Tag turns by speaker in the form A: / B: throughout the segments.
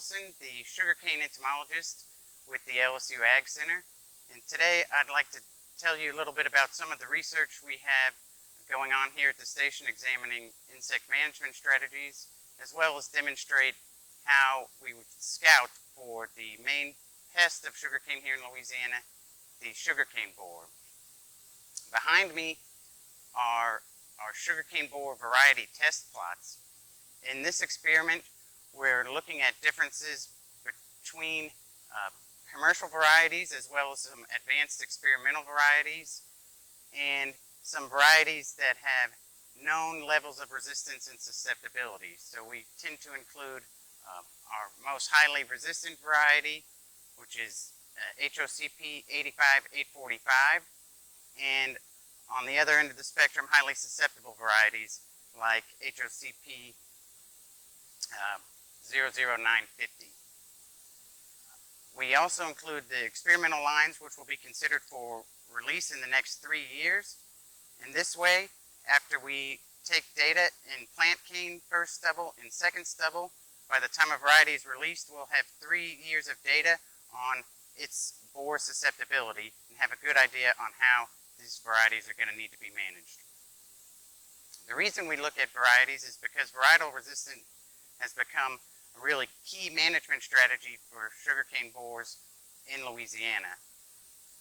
A: Wilson, the Sugarcane entomologist with the LSU AgCenter, and today I'd like to tell you a little bit about some of the research we have going on here at the station examining insect management strategies, as well as demonstrate how we would scout for the main pest of sugarcane here in Louisiana, the sugarcane borer. Behind me are our sugarcane borer variety test plots. In this experiment, we're looking at differences between commercial varieties as well as some advanced experimental varieties and some varieties that have known levels of resistance and susceptibility. So we tend to include our most highly resistant variety, which is HOCP 85845, and on the other end of the spectrum, highly susceptible varieties like HOCP 00950. We also include the experimental lines, which will be considered for release in the next 3 years. And this way, after we take data in plant cane first stubble and second stubble, by the time a variety is released, we'll have 3 years of data on its borer susceptibility and have a good idea on how these varieties are going to need to be managed. The reason we look at varieties is because varietal resistance has become a really key management strategy for sugarcane borers in Louisiana.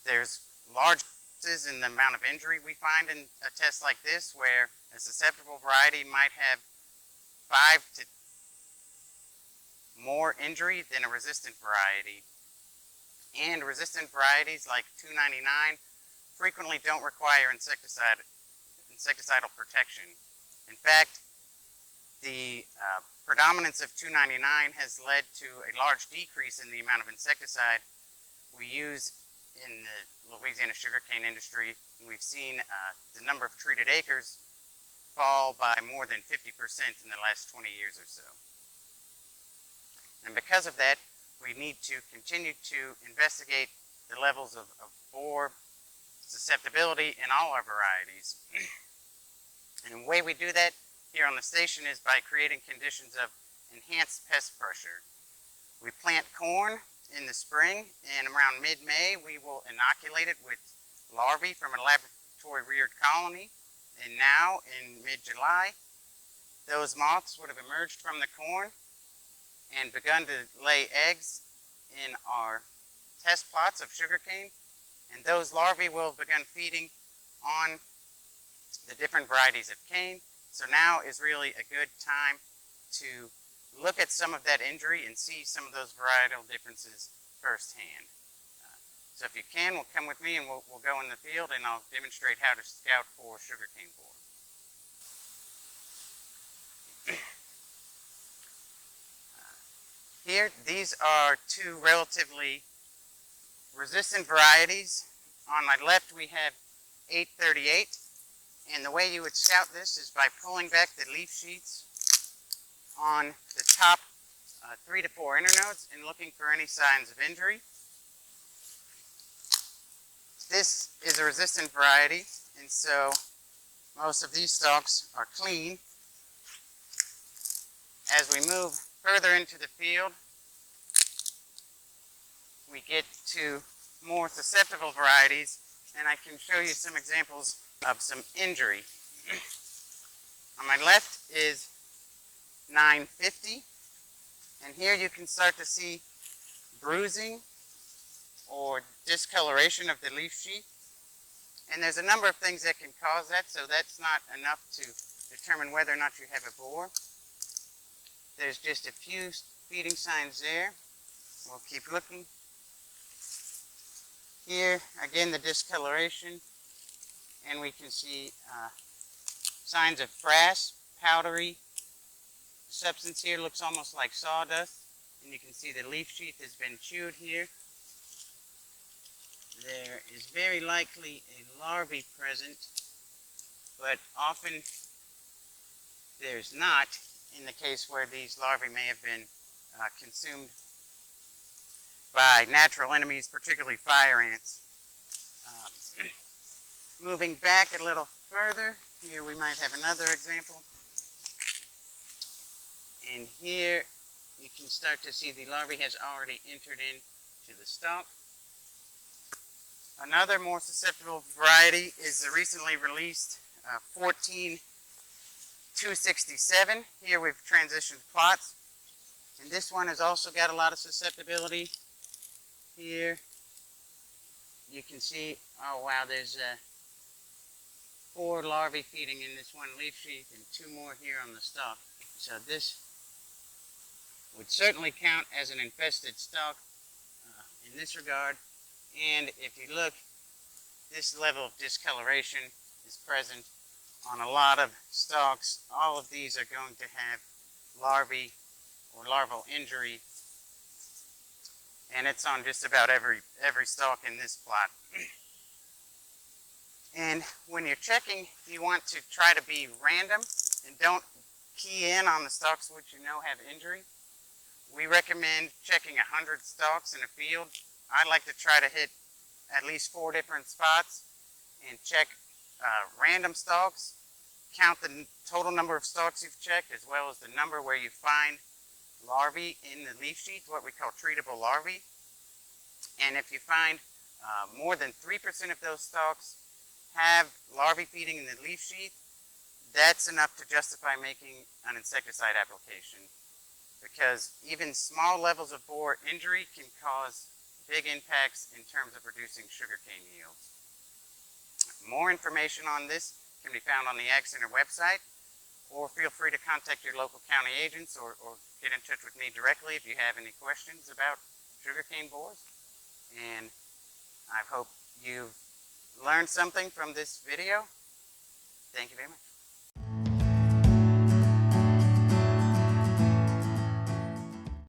A: There's large differences in the amount of injury we find in a test like this, where a susceptible variety might have 5 to more injury than a resistant variety. And resistant varieties like 299 frequently don't require insecticidal protection. In fact, the predominance of 299 has led to a large decrease in the amount of insecticide we use in the Louisiana sugarcane industry. And we've seen the number of treated acres fall by more than 50% in the last 20 years or so. And because of that, we need to continue to investigate the levels of borer susceptibility in all our varieties. And the way we do that here on the station is by creating conditions of enhanced pest pressure. We plant corn in the spring, and around mid-May we will inoculate it with larvae from a laboratory reared colony. And now in mid-July, those moths would have emerged from the corn and begun to lay eggs in our test plots of sugarcane, and those larvae will have begun feeding on the different varieties of cane. So now is really a good time to look at some of that injury and see some of those varietal differences firsthand. So if you can, we'll come with me and we'll go in the field and I'll demonstrate how to scout for sugarcane borer. Here, these are two relatively resistant varieties. On my left, we have 838, and the way you would scout this is by pulling back the leaf sheets on the top 3 to 4 internodes and looking for any signs of injury. This is a resistant variety, and so most of these stalks are clean. As we move further into the field, we get to more susceptible varieties, and I can show you some examples of some injury. On my left is 950, and here you can start to see bruising or discoloration of the leaf sheath. And there's a number of things that can cause that, so that's not enough to determine whether or not you have a borer. There's just a few feeding signs there. We'll keep looking. Here, again, the discoloration, and we can see signs of frass, powdery substance here. Looks almost like sawdust, and you can see the leaf sheath has been chewed here. There is very likely a larvae present, but often there's not, in the case where these larvae may have been consumed by natural enemies, particularly fire ants. Moving back a little further, here we might have another example. And here you can start to see the larvae has already entered into the stalk. Another more susceptible variety is the recently released 14267. Here we've transitioned plots, and this one has also got a lot of susceptibility. Here you can see, oh wow, there's 4 larvae feeding in this one leaf sheath and 2 more here on the stalk. So this would certainly count as an infested stalk in this regard. And if you look, this level of discoloration is present on a lot of stalks. All of these are going to have larvae or larval injury, and it's on just about every stalk in this plot. And when you're checking, you want to try to be random and don't key in on the stalks which you know have injury. We recommend checking 100 stalks in a field. I like to try to hit at least 4 different spots and check random stalks, count the total number of stalks you've checked, as well as the number where you find larvae in the leaf sheath, what we call treatable larvae. And if you find more than 3% of those stalks have larvae feeding in the leaf sheath, that's enough to justify making an insecticide application, because even small levels of borer injury can cause big impacts in terms of reducing sugarcane yields. More information on this can be found on the AgCenter website, or feel free to contact your local county agents or get in touch with me directly if you have any questions about sugarcane borers. And I hope you've learned something from this video. Thank you very much.